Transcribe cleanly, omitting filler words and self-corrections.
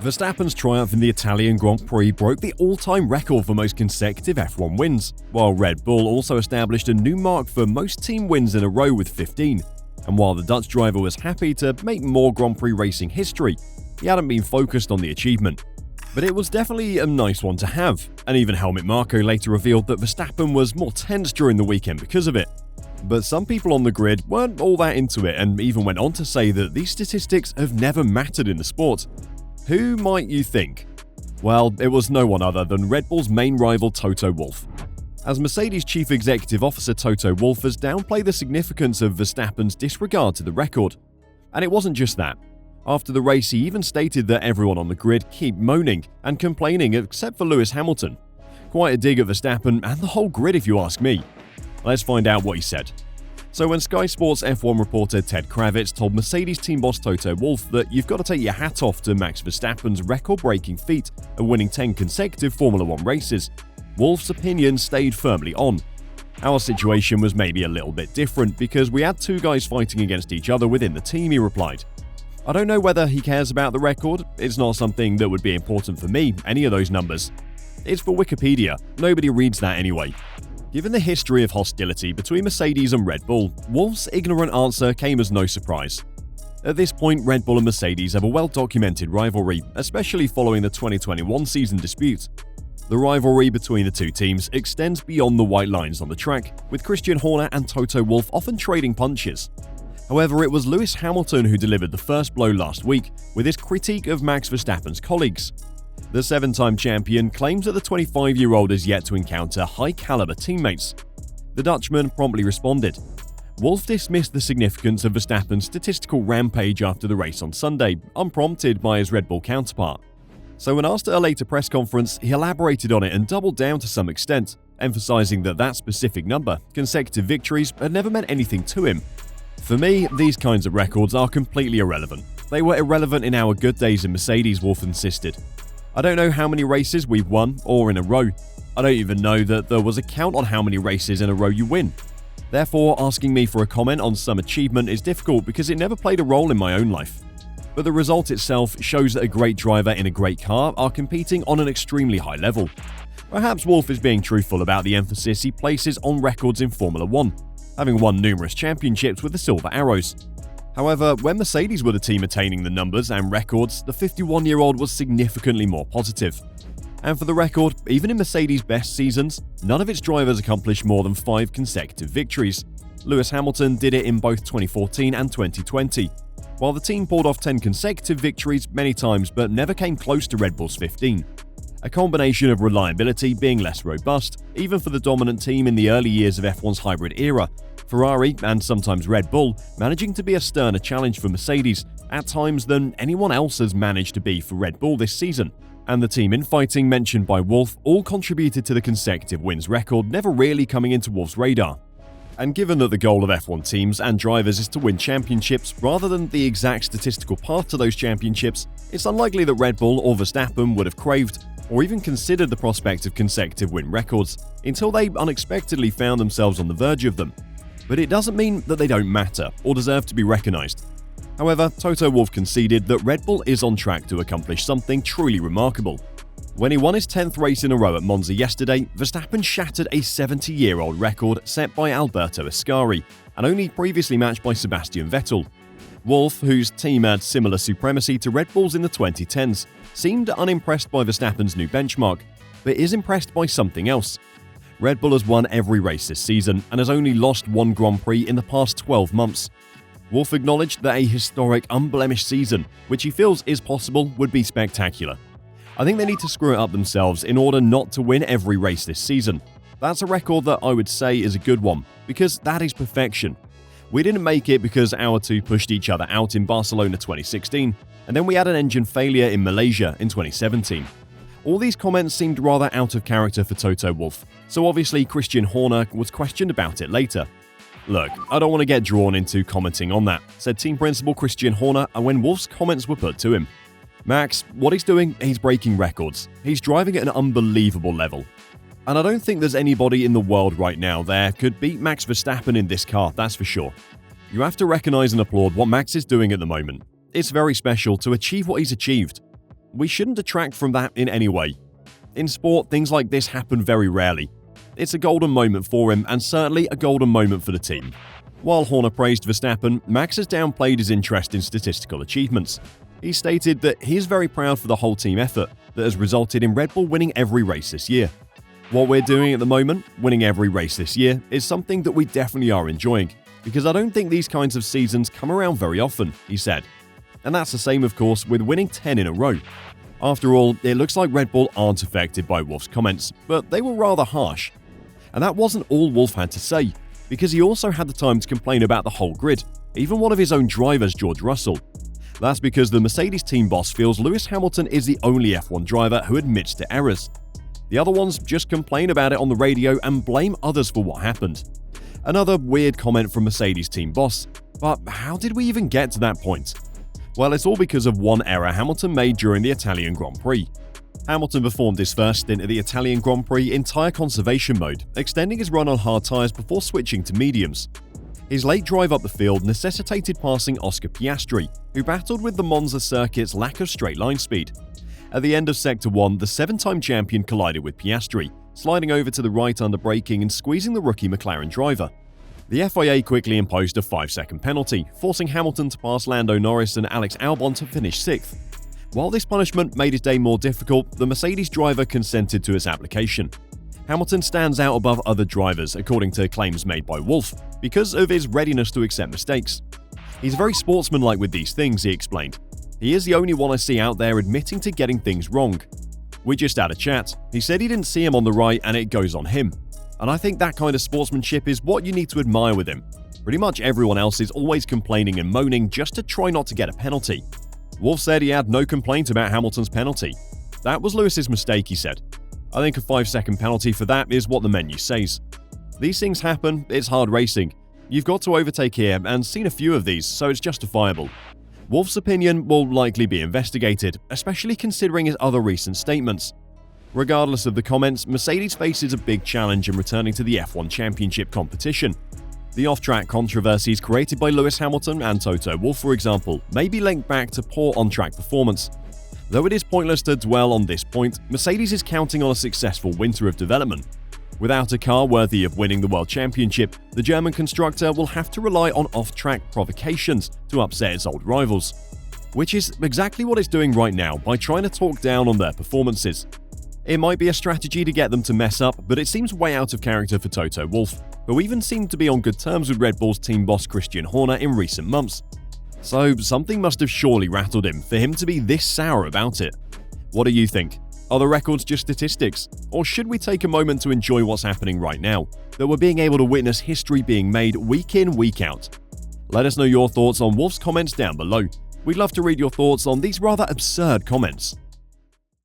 Verstappen's triumph in the Italian Grand Prix broke the all-time record for most consecutive F1 wins, while Red Bull also established a new mark for most team wins in a row with 15. And while the Dutch driver was happy to make more Grand Prix racing history, he hadn't been focused on the achievement. But it was definitely a nice one to have, and even Helmut Marko later revealed that Verstappen was more tense during the weekend because of it. But some people on the grid weren't all that into it and even went on to say that these statistics have never mattered in the sport. Who might you think? Well, it was no one other than Red Bull's main rival Toto Wolff. As Mercedes Chief Executive Officer Toto Wolff has downplayed the significance of Verstappen's disregard to the record. And it wasn't just that. After the race, he even stated that everyone on the grid keep moaning and complaining except for Lewis Hamilton. Quite a dig at Verstappen and the whole grid if you ask me. Let's find out what he said. So when Sky Sports F1 reporter Ted Kravitz told Mercedes team boss Toto Wolff that you've got to take your hat off to Max Verstappen's record-breaking feat of winning 10 consecutive Formula 1 races, Wolff's opinion stayed firmly on. Our situation was maybe a little bit different because we had two guys fighting against each other within the team, he replied. I don't know whether he cares about the record. It's not something that would be important for me, any of those numbers. It's for Wikipedia. Nobody reads that anyway. Given the history of hostility between Mercedes and Red Bull, Wolff's ignorant answer came as no surprise. At this point, Red Bull and Mercedes have a well-documented rivalry, especially following the 2021 season dispute. The rivalry between the two teams extends beyond the white lines on the track, with Christian Horner and Toto Wolff often trading punches. However, it was Lewis Hamilton who delivered the first blow last week with his critique of Max Verstappen's colleagues. The seven-time champion claims that the 25-year-old has yet to encounter high-caliber teammates. The Dutchman promptly responded. Wolff dismissed the significance of Verstappen's statistical rampage after the race on Sunday, unprompted by his Red Bull counterpart. So when asked at a later press conference, he elaborated on it and doubled down to some extent, emphasizing that specific number, consecutive victories, had never meant anything to him. For me, these kinds of records are completely irrelevant. They were irrelevant in our good days in Mercedes, Wolff insisted. I don't know how many races we've won or in a row. I don't even know that there was a count on how many races in a row you win. Therefore, asking me for a comment on some achievement is difficult because it never played a role in my own life. But the result itself shows that a great driver in a great car are competing on an extremely high level. Perhaps Wolff is being truthful about the emphasis he places on records in Formula 1, having won numerous championships with the Silver Arrows. However, when Mercedes were the team attaining the numbers and records, the 51-year-old was significantly more positive. And for the record, even in Mercedes' best seasons, none of its drivers accomplished more than 5 consecutive victories. Lewis Hamilton did it in both 2014 and 2020, while the team pulled off 10 consecutive victories many times but never came close to Red Bull's 15. A combination of reliability being less robust, even for the dominant team in the early years of F1's hybrid era, Ferrari and sometimes Red Bull managing to be a sterner challenge for Mercedes at times than anyone else has managed to be for Red Bull this season. And the team infighting mentioned by Wolff all contributed to the consecutive wins record never really coming into Wolff's radar. And given that the goal of F1 teams and drivers is to win championships rather than the exact statistical path to those championships, it's unlikely that Red Bull or Verstappen would have craved or even considered the prospect of consecutive win records until they unexpectedly found themselves on the verge of them. But it doesn't mean that they don't matter or deserve to be recognized. However, Toto Wolff conceded that Red Bull is on track to accomplish something truly remarkable. When he won his 10th race in a row at Monza yesterday, Verstappen shattered a 70-year-old record set by Alberto Ascari and only previously matched by Sebastian Vettel. Wolff, whose team had similar supremacy to Red Bull's in the 2010s, seemed unimpressed by Verstappen's new benchmark, but is impressed by something else. Red Bull has won every race this season and has only lost one Grand Prix in the past 12 months. Wolff acknowledged that a historic, unblemished season, which he feels is possible, would be spectacular. I think they need to screw it up themselves in order not to win every race this season. That's a record that I would say is a good one, because that is perfection. We didn't make it because our two pushed each other out in Barcelona 2016, and then we had an engine failure in Malaysia in 2017. All these comments seemed rather out of character for Toto Wolff, so obviously Christian Horner was questioned about it later. Look, I don't want to get drawn into commenting on that, said team principal Christian Horner when Wolff's comments were put to him. Max, what he's doing, he's breaking records. He's driving at an unbelievable level. And I don't think there's anybody in the world right now there could beat Max Verstappen in this car, that's for sure. You have to recognize and applaud what Max is doing at the moment. It's very special to achieve what he's achieved. we shouldn't detract from that in any way. In sport, things like this happen very rarely. It's a golden moment for him, and certainly a golden moment for the team. While Horner praised Verstappen, Max has downplayed his interest in statistical achievements. He stated that he is very proud for the whole team effort that has resulted in Red Bull winning every race this year. What we're doing at the moment, winning every race this year, is something that we definitely are enjoying, because I don't think these kinds of seasons come around very often, he said. And that's the same, of course, with winning 10 in a row. After all, it looks like Red Bull aren't affected by Wolff's comments, but they were rather harsh. And that wasn't all Wolff had to say, because he also had the time to complain about the whole grid, even one of his own drivers, George Russell. That's because the Mercedes team boss feels Lewis Hamilton is the only F1 driver who admits to errors. The other ones just complain about it on the radio and blame others for what happened. Another weird comment from Mercedes team boss, but how did we even get to that point? Well, it's all because of one error Hamilton made during the Italian Grand Prix. Hamilton performed his first stint at the Italian Grand Prix in tyre conservation mode, extending his run on hard tyres before switching to mediums. His late drive up the field necessitated passing Oscar Piastri, who battled with the Monza circuit's lack of straight line speed. At the end of Sector 1, the 7-time champion collided with Piastri, sliding over to the right under braking and squeezing the rookie McLaren driver. The FIA quickly imposed a 5-second penalty, forcing Hamilton to pass Lando Norris and Alex Albon to finish 6th. While this punishment made his day more difficult, the Mercedes driver consented to its application. Hamilton stands out above other drivers, according to claims made by Wolff, because of his readiness to accept mistakes. He's very sportsmanlike with these things, he explained. He is the only one I see out there admitting to getting things wrong. We just had a chat. He said he didn't see him on the right and it goes on him. And I think that kind of sportsmanship is what you need to admire with him. Pretty much everyone else is always complaining and moaning just to try not to get a penalty. Wolff said he had no complaint about Hamilton's penalty. That was Lewis's mistake, he said. I think a 5-second penalty for that is what the menu says. These things happen, it's hard racing. You've got to overtake here and seen a few of these, so it's justifiable. Wolff's opinion will likely be investigated, especially considering his other recent statements. Regardless of the comments, Mercedes faces a big challenge in returning to the F1 Championship competition. The off-track controversies created by Lewis Hamilton and Toto Wolff, for example, may be linked back to poor on-track performance. Though it is pointless to dwell on this point, Mercedes is counting on a successful winter of development. Without a car worthy of winning the World Championship, the German constructor will have to rely on off-track provocations to upset its old rivals. Which is exactly what it's doing right now by trying to talk down on their performances. It might be a strategy to get them to mess up, but it seems way out of character for Toto Wolff, who even seemed to be on good terms with Red Bull's team boss Christian Horner in recent months. So something must have surely rattled him for him to be this sour about it. What do you think? Are the records just statistics? Or should we take a moment to enjoy what's happening right now, that we're being able to witness history being made week in, week out? Let us know your thoughts on Wolff's comments down below. We'd love to read your thoughts on these rather absurd comments.